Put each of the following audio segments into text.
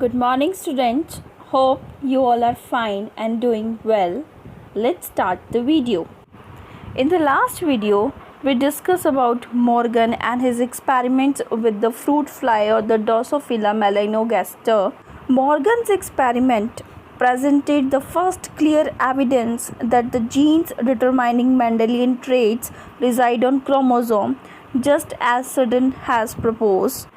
Good morning, students. Hope you all are fine and doing well. Let's start the video. In the last video, we discussed about Morgan and his experiments with the fruit fly or the Drosophila melanogaster. Morgan's experiment presented the first clear evidence that the genes determining Mendelian traits reside on chromosome, just as Sutton has proposed.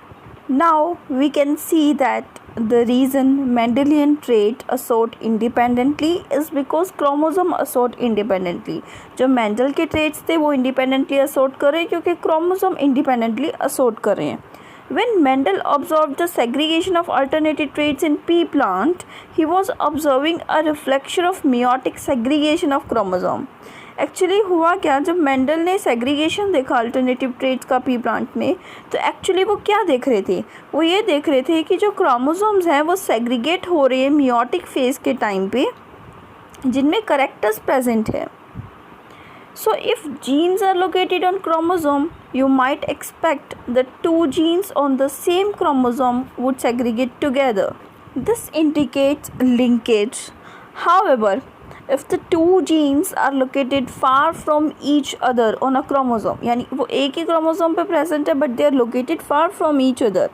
Now we can see that the reason Mendelian trait assort independently is because chromosome assort independently. जो Mendel के traits थे वो independently assort कर रहे हैं क्योंकि chromosome independently assort कर रहे हैं. When Mendel observed the segregation of alternative traits in pea plant, he was observing a reflection of meiotic segregation of chromosome. Actually हुआ क्या, जब मेंडल ने सेग्रीगेशन देखा अल्टरनेटिव ट्रेट्स का पी प्लांट में, तो एक्चुअली वो क्या देख रहे थे, वो ये देख रहे थे कि जो क्रोमोसोम्स हैं वो सेग्रीगेट हो रहे हैं मियोटिक फेज के टाइम पे जिनमें करेक्टर्स प्रेजेंट है. So if genes are located on chromosome, you might expect the two genes on the same chromosome would segregate together. This indicates linkage. However, if the two genes are located far from each other on a chromosome, यानी वो एक ही chromosome पे present है but they are located far from each other,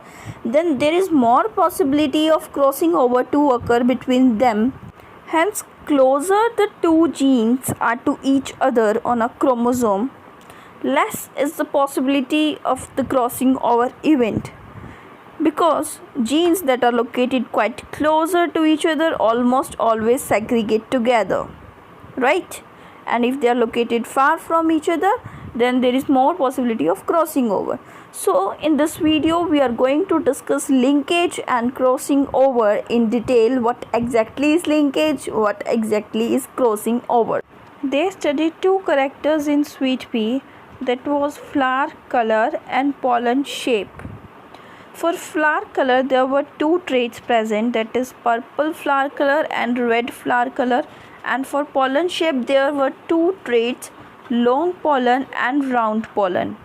then there is more possibility of crossing over to occur between them. Hence, closer the two genes are to each other on a chromosome, less is the possibility of the crossing over event, because genes that are located quite closer to each other almost always segregate together, right? And if they are located far from each other, then there is more possibility of crossing over. So in this video we are going to discuss linkage and crossing over in detail. What exactly is linkage, what exactly is crossing over. They studied two characters in sweet pea, that was flower color and pollen shape. For flower color there were two traits present, that is purple flower color and red flower color, and for pollen shape there were two traits, long pollen and round pollen.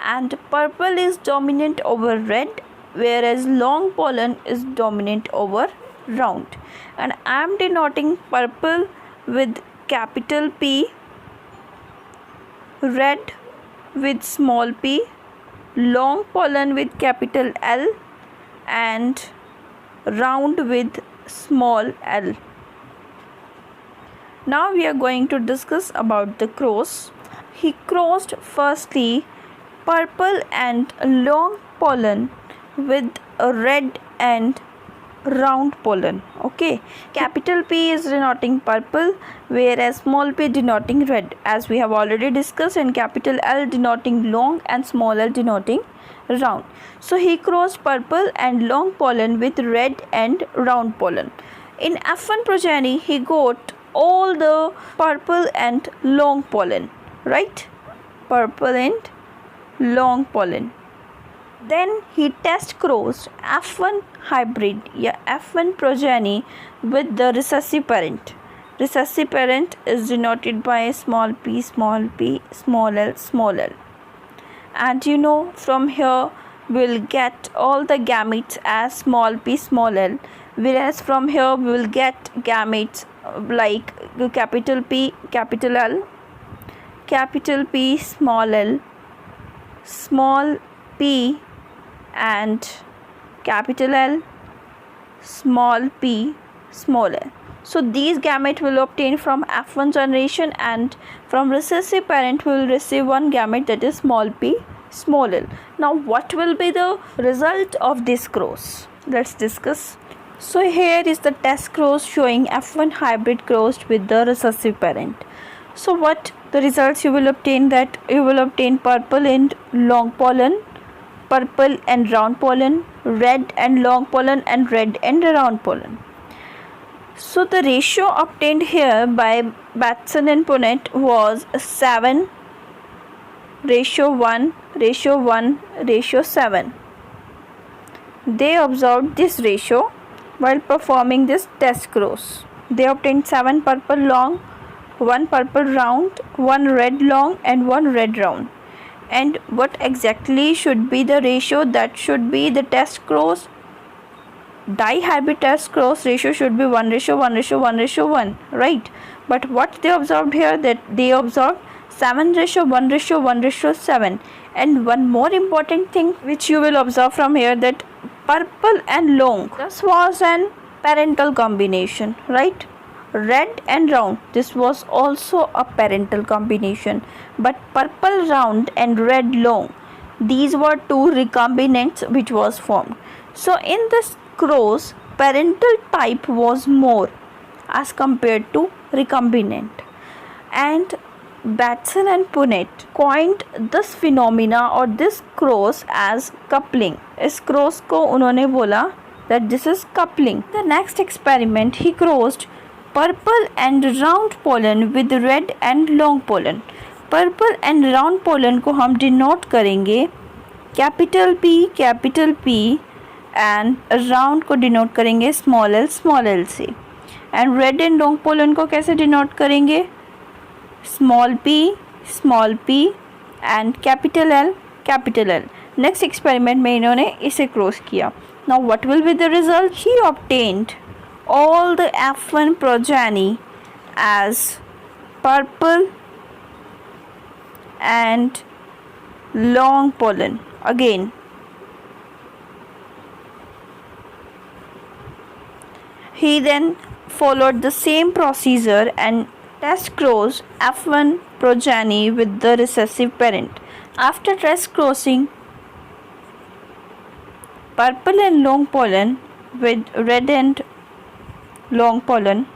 And purple is dominant over red, whereas long pollen is dominant over round. And I am denoting purple with capital P, red with small p, long pollen with capital L, and round with small l. Now we are going to discuss about the cross. He crossed firstly purple and long pollen with a red and round pollen. Okay, capital P is denoting purple, whereas small p denoting red, as we have already discussed, and capital L denoting long and small l denoting round. So he crossed purple and long pollen with red and round pollen. In F1 progeny he got all the purple and long pollen, right? Purple and long pollen. Then he test crossed F1 hybrid या F1 progeny with the recessive parent. Recessive parent is denoted by small p, small l, small l. And you know, from here we'll get all the gametes as small p, small l, whereas from here we will get gametes like capital P, capital L, capital P, small l, small p, and capital L, small p, small l. So these gametes will obtain from F1 generation, and from recessive parent we will receive one gamete, that is small p, small l. Now what will be the result of this cross? Let's discuss. So here is the test cross showing F1 hybrid crossed with the recessive parent. So what the results you will obtain, that you will obtain purple and long pollen, purple and round pollen, red and long pollen, and red and round pollen. So the ratio obtained here by Batson and Punnett was 7 ratio 1 ratio 1 ratio 7. They observed this ratio while performing this test cross. They obtained 7 purple long, 1 purple round, 1 red long, and 1 red round. And what exactly should be the ratio that should be the test cross? dihybrid test cross ratio should be 1:1:1:1, right? But what they observed here, that they observed 7:1:1:7. And one more important thing which you will observe from here, that purple and long, this was an parental combination, right? Red and round, this was also a parental combination, but purple round and red long, these were two recombinants which was formed. So in this cross, parental type was more as compared to recombinant. And Batson and Punnett coined this phenomena or this cross as coupling. इस cross को उन्होंने बोला that this is coupling. The next experiment, he crossed purple and round pollen with red and long pollen. Purple and round pollen को हम denote करेंगे capital P and round को denote करेंगे small l से. And red and long pollen को कैसे denote करेंगे? small p and capital L. Next experiment में इन्होंने इसे cross किया. Now what will be the result? He obtained all the F1 progeny as purple and long pollen. Again, he then followed the same procedure and test crossed F1 progeny with the recessive parent. After test crossing purple and long pollen with red and long pollen,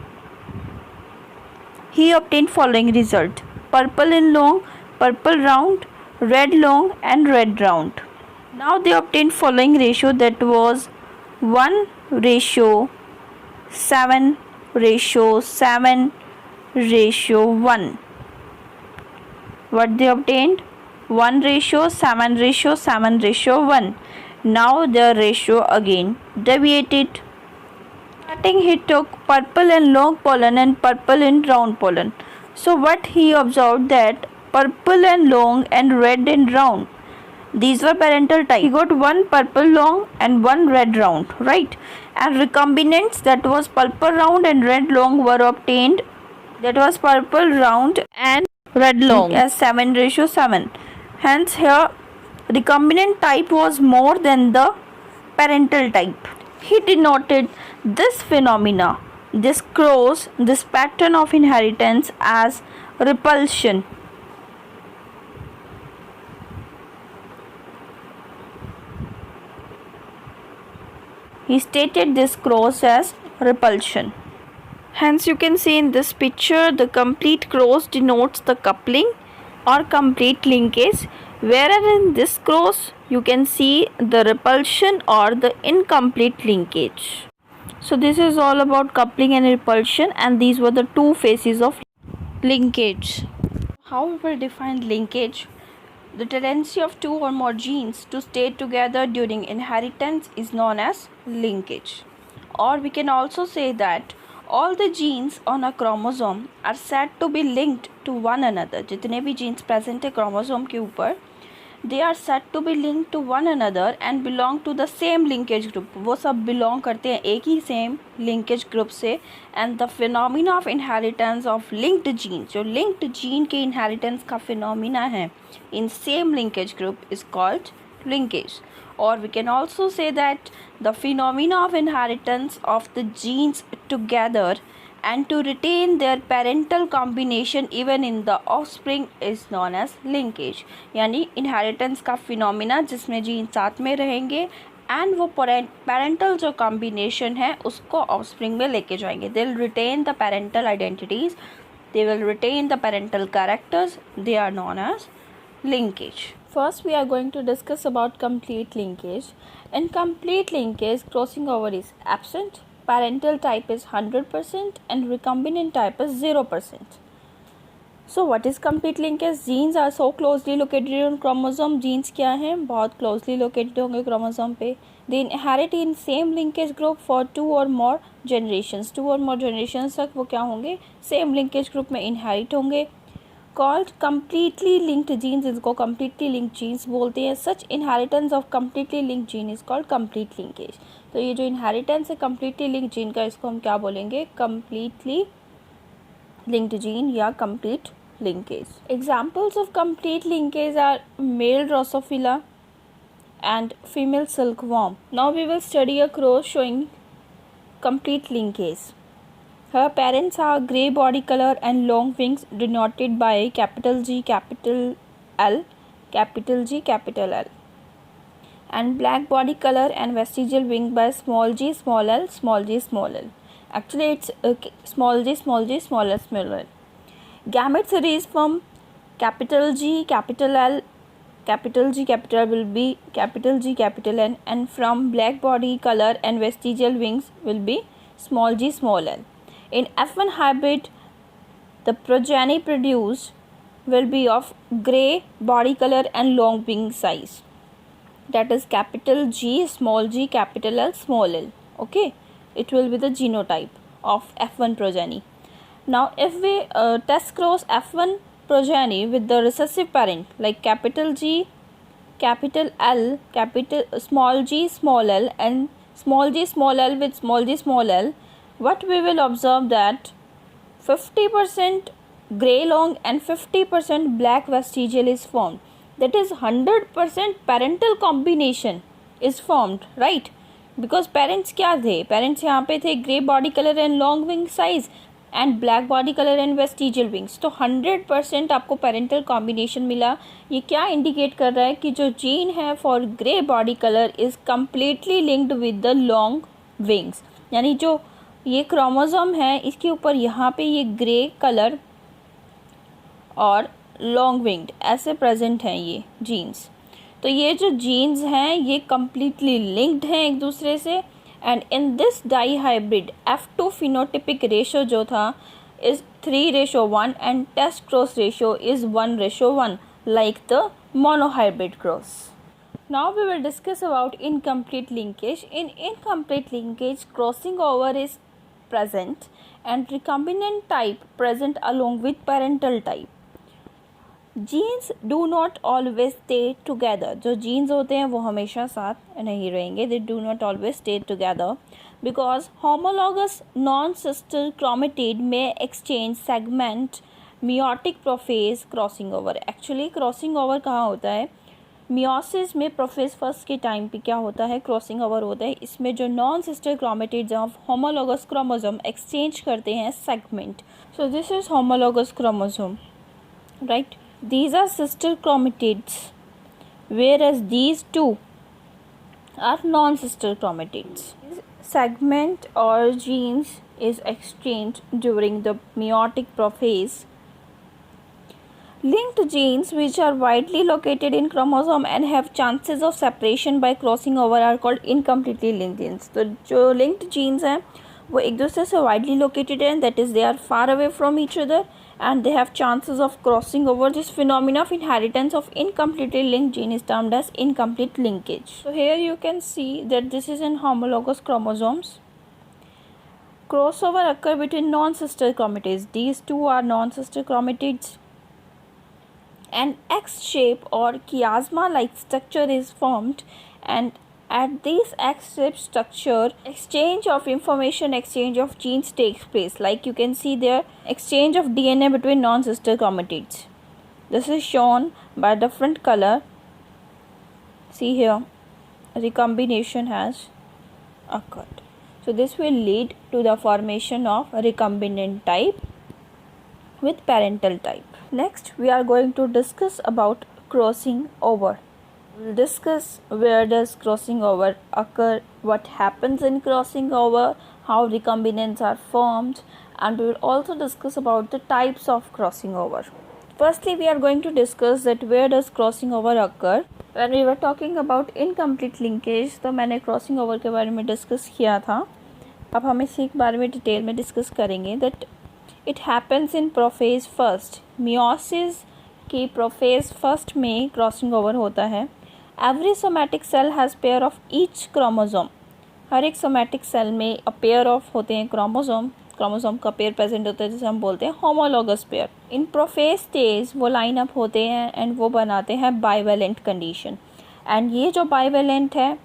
he obtained following result: purple and long, purple round, red long and red round. Now they obtained following ratio, that was 1:7:7:1. What they obtained? 1:7:7:1. Now their ratio again deviated. Starting, he took purple and long pollen and purple and round pollen. So what he observed, that purple and long and red and round, these were parental type. He got one purple long and one red round, right? And recombinants, that was purple round and red long, were obtained. That was purple round and red long as 7:7. Hence here recombinant type was more than the parental type. He denoted this phenomena, this cross, this pattern of inheritance as repulsion. He stated this cross as repulsion. Hence you can see in this picture, the complete cross denotes the coupling or complete linkage, whereas in this cross you can see the repulsion or the incomplete linkage. So this is all about coupling and repulsion, and these were the two phases of linkage. How we will define linkage? The tendency of two or more genes to stay together during inheritance is known as linkage. Or we can also say that all the genes on a chromosome are said to be linked to one another. जितने भी genes present है chromosome के ऊपर, they are said to be linked to one another and belong to the same linkage group. वो सब belong करते हैं एक ही same linkage group से. And the phenomena of inheritance of linked genes, जो linked gene के inheritance का phenomena है in same linkage group, is called linkage. Or we can also say that the phenomena of inheritance of the genes together and to retain their parental combination even in the offspring is known as linkage. यानी inheritance का phenomena जिसमें gene साथ में रहेंगे and वो parental जो combination है उसको offspring में लेके जाएंगे. They will retain the parental identities, they will retain the parental characters, they are known as linkage. First we are going to discuss about complete linkage. In complete linkage, crossing over is absent, parental type is 100% and recombinant type is 0%. So what is complete linkage? Genes are so closely located on chromosome. Genes क्या हैं? बहुत closely located होंगे chromosome पे. They inherit in same linkage group for 2 or more generations. 2 or more generations तक वो क्या होंगे? Same linkage group में inherit होंगे. कॉल्ड कम्प्लीटली लिंक्ड जीन्स, इसको कम्प्लीटली लिंक्ड जीन्स बोलते हैं. Such inheritance of completely linked gene is called complete linkage. तो ये जो इनहेरिटेंस है कम्प्लीटली लिंक्ड जीन का, इसको हम क्या बोलेंगे, कम्प्लीटली लिंक्ड जीन या complete linkage. Examples of complete linkage are male Drosophila and female silkworm. Now we will study a crow showing complete linkage. Her parents are grey body color and long wings denoted by capital G, capital L, capital G, capital L, and black body color and vestigial wing by small g, small l, small g, small l. Actually it's small g, small g, small l, small l. Gamete series from capital G, capital L, capital G, capital L will be capital G, capital N, and from black body color and vestigial wings will be small g, small l. In F1 hybrid, the progeny produced will be of grey body color and long wing size. That is capital G, small g, capital L, small l. Okay, it will be the genotype of F1 progeny. Now if we test cross F1 progeny with the recessive parent like capital G, capital L, capital small g, small l, and small g, small l with small g, small l, what we will observe that 50% grey long and 50% black vestigial is formed. That is 100% parental combination is formed, right? Because parents क्या थे, parents यहाँ पे थे grey body color and long wing size and black body colour and vestigial wings. तो 100% आपको parental combination मिला. ये क्या इंडिकेट कर रहा है कि जो जीन है for grey body colour is completely linked with the long wings. यानी जो ये क्रोमोसोम है इसके ऊपर यहाँ पे ये ग्रे कलर और लॉन्ग विंग्ड ऐसे प्रेजेंट हैं ये जीन्स. तो ये जो जीन्स हैं ये कम्प्लीटली लिंक्ड हैं एक दूसरे से. And in this dihybrid F2 phenotypic ratio जो था is 3:1 and test cross ratio is 1:1 like the monohybrid cross. Now we will discuss about incomplete linkage. In incomplete linkage, crossing over is present and recombinant type present along with parental type. Genes do not always stay together. जो genes होते हैं वो हमेशा साथ नहीं रहेंगे. They do not always stay together because homologous non sister chromatid में exchange segment meiotic prophase crossing over. Actually crossing over कहाँ होता है, मियोसिस में प्रोफेज फर्स्ट के टाइम पे क्या होता है, क्रॉसिंग ओवर होता है. इसमें जो नॉन सिस्टर क्रोमेटिड जहाँ होमोलॉगस क्रोमोसोम एक्सचेंज करते हैं segment. So this is homologous chromosome, right. These are sister chromatids, whereas these two are non-sister chromatids. Segment or genes is exchanged during the meiotic prophase. Linked genes which are widely located in chromosome and have chances of separation by crossing over are called incompletely linked genes. तो जो linked genes हैं वो एक दूसरे से widely located हैं, that is they are far away from each other and they have chances of crossing over. This phenomena of inheritance of incompletely linked gene is termed as incomplete linkage. So here you can see that this is in homologous chromosomes. Crossover occur between non-sister chromatids. These two are non-sister chromatids. An X-shape or chiasma-like structure is formed, and at this X-shaped structure, exchange of information, exchange of genes takes place. Like you can see there, exchange of DNA between non-sister chromatids. This is shown by different color. See here, recombination has occurred. So this will lead to the formation of recombinant type with parental type. Next, we are going to discuss about crossing over. We'll discuss where does crossing over occur, what happens in crossing over, how recombinants are formed, and we will also discuss about the types of crossing over. Firstly, we are going to discuss that where does crossing over occur. When we were talking about incomplete linkage, तो मैंने crossing over के बारे में discuss किया था. अब हम इसी के बारे में डिटेल में डिस्कस करेंगे. that it happens in prophase first. meiosis की prophase first में crossing over होता है. Every somatic cell has pair of each chromosome. हर एक somatic cell में a pair of होते हैं chromosome. क्रोमोसोम का पेयर प्रेजेंट होता है जिसे हम बोलते हैं होमोलॉगस पेयर। इन प्रोफेज स्टेज वो लाइन अप होते हैं एंड वो बनाते हैं बाइवेलेंट कंडीशन। एंड ये जो बाइवेलेंट है,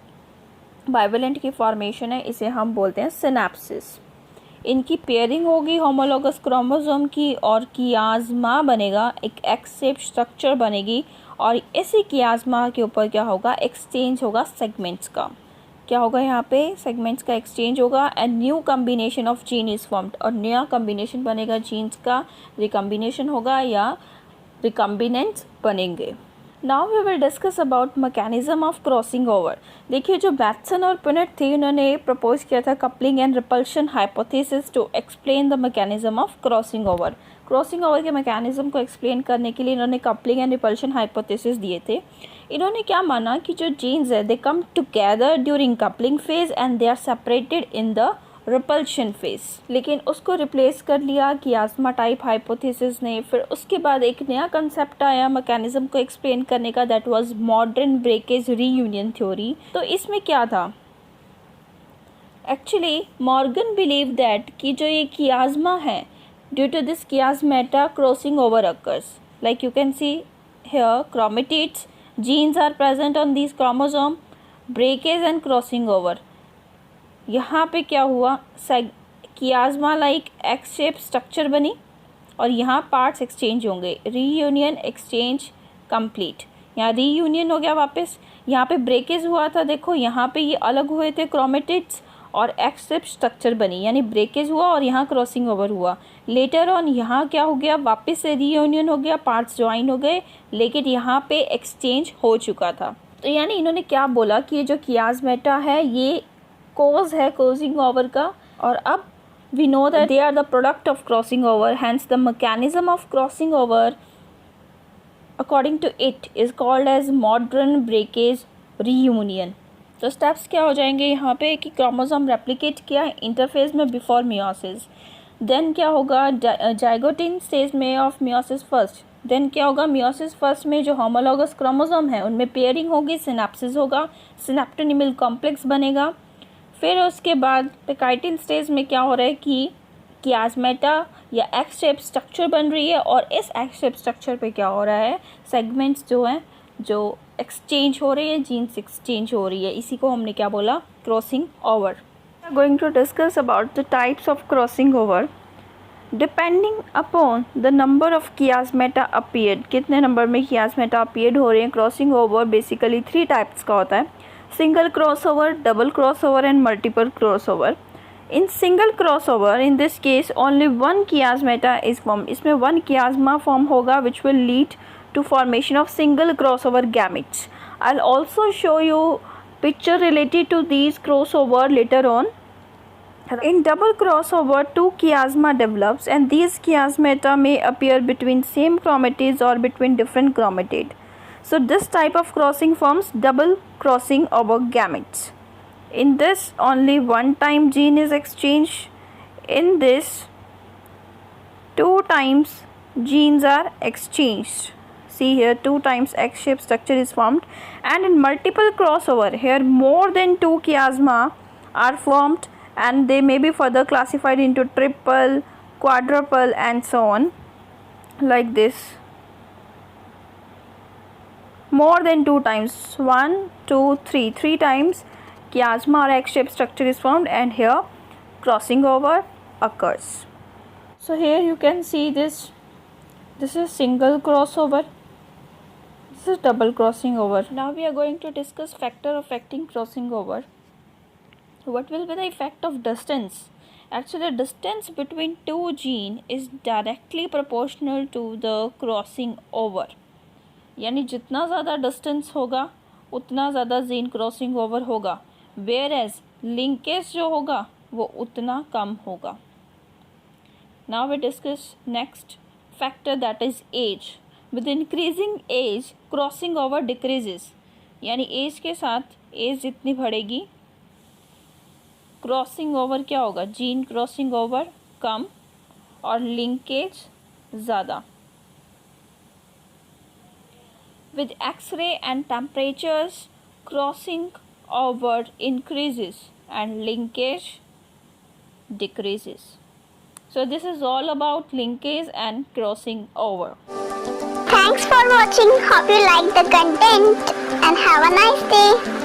बाइवेलेंट की फॉर्मेशन है, इसे हम बोलते हैं सिनेप्सिस। इनकी पेयरिंग होगी होमोलॉगस क्रोमोसोम की और कियाज़मा बनेगा, एक एक्स शेप स्ट्रक्चर बनेगी और इसी कियाज़मा के ऊपर क्या होगा, एक्सचेंज होगा सेगमेंट्स का। क्या होगा यहाँ पे, सेगमेंट्स का एक्सचेंज होगा and new combination of gene is formed, और नया कम्बिनेशन बनेगा जीन्स का, रिकम्बिनेशन होगा या रिकम्बिनेंट्स बनेंगे। Now we will discuss about mechanism of crossing over. देखिए जो बैट्सन और पुनेट थे उन्होंने प्रपोज किया था coupling and repulsion hypothesis to explain the mechanism of crossing over. Crossing over के मैकेनिज्म को एक्सप्लेन करने के लिए इन्होंने कपलिंग एंड रिपल्शन हाइपोथेसिस दिए थे। इन्होंने क्या माना कि जो जीन्स है they come together during coupling phase and they are separated in the repulsion phase, लेकिन उसको रिप्लेस कर लिया कियाज़मा टाइप हाइपोथेसिस ने। फिर उसके बाद एक नया कंसेप्ट आया मैकेनिज्म को एक्सप्लेन करने का, that was modern breakage reunion theory. तो इसमें क्या था, एक्चुअली मॉर्गन बिलीव दैट कि जो ये कियाज़मा है, due to this chiasmata crossing over occurs, like you can see here chromatids, genes are present on these chromosome, breakage and crossing over। यहाँ पे क्या हुआ, कियाज़मा लाइक एक्स शेप स्ट्रक्चर बनी और यहाँ पार्ट्स एक्सचेंज होंगे, रीयूनियन एक्सचेंज कंप्लीट। यहाँ reunion हो गया वापस, यहाँ पे ब्रेकेज हुआ था, देखो यहाँ पे ये अलग हुए थे क्रोमेटिड्स और एक्स शेप स्ट्रक्चर बनी, यानी ब्रेकेज हुआ और यहाँ क्रॉसिंग ओवर हुआ। लेटर ऑन यहाँ क्या हो गया, वापस से रीयूनियन हो गया, पार्ट्स ज्वाइन हो गए, लेकिन यहाँ पे एक्सचेंज हो चुका था। तो यानी इन्होंने क्या बोला कि ये जो कियाज़मेटा है ये कोज है क्रॉसिंग ओवर का, और अब we know that they are the product of crossing over, hence the mechanism of crossing over according to it is called as modern breakage reunion. तो स्टेप्स क्या हो जाएंगे यहाँ पे कि क्रोमोसोम रेप्लिकेट किया इंटरफेज में बिफोर मियोसिस, देन क्या होगा जाइगोटिन स्टेज में ऑफ मियोसिस फर्स्ट, देन क्या होगा मियोसिस फर्स्ट में जो होमोलॉगस क्रोमोसोम है उनमें पेयरिंग होगी, सिनेप्सिस होगा, सिनेप्टोनिमल कॉम्प्लेक्स बनेगा। फिर उसके बाद पेकाइटिन स्टेज में क्या हो रहा है कि कियाज़मेटा या एक्स शेप स्ट्रक्चर बन रही है और इस एक्स शेप स्ट्रक्चर पे क्या हो रहा है, सेगमेंट्स जो हैं जो एक्सचेंज हो रही है, जीन्स एक्सचेंज हो रही है, इसी को हमने क्या बोला, crossing over. We are going to discuss about the types of crossing over depending upon the number of chiasmata appeared. कितने नंबर में कियाज़मेटा अपीयर्ड हो रहे हैं। क्रॉसिंग ओवर बेसिकली 3 टाइप्स का होता है, single crossover, double crossover and multiple crossover. In single crossover in this case only 1 chiasmata is form, इसमें 1 chiasma form होगा which will lead to formation of single crossover gametes. I'll also show you picture related to these crossover later on. In double crossover, 2 chiasma develops and these chiasmata may appear between same chromatids or between different chromatids. So this type of crossing forms double crossing over gametes. In this only one time gene is exchanged. In this 2 times genes are exchanged. See here 2 times X-shaped structure is formed, and in multiple crossover here more than 2 chiasma are formed and they may be further classified into triple, quadruple and so on like this. More than 2 times, 1, 2, 3 times chiasma or X-shaped structure is formed and here crossing over occurs. So here you can see this is single crossover. This is double crossing over. Now we are going to discuss factor affecting crossing over. What will be the effect of distance? Actually, the distance between 2 genes is directly proportional to the crossing over. यानी जितना ज़्यादा distance होगा उतना ज़्यादा gene crossing over होगा, whereas linkage जो होगा वो उतना कम होगा. Now we discuss next factor, that is age. With increasing age crossing over decreases, यानी एज के साथ एज जितनी बढ़ेगी क्रॉसिंग ओवर क्या होगा, जीन क्रॉसिंग ओवर कम और लिंकेज ज़्यादा. With X-ray and temperatures crossing over increases and linkage decreases. So this is all about linkage and crossing over. Thanks for watching. Hope you like the content and have a nice day.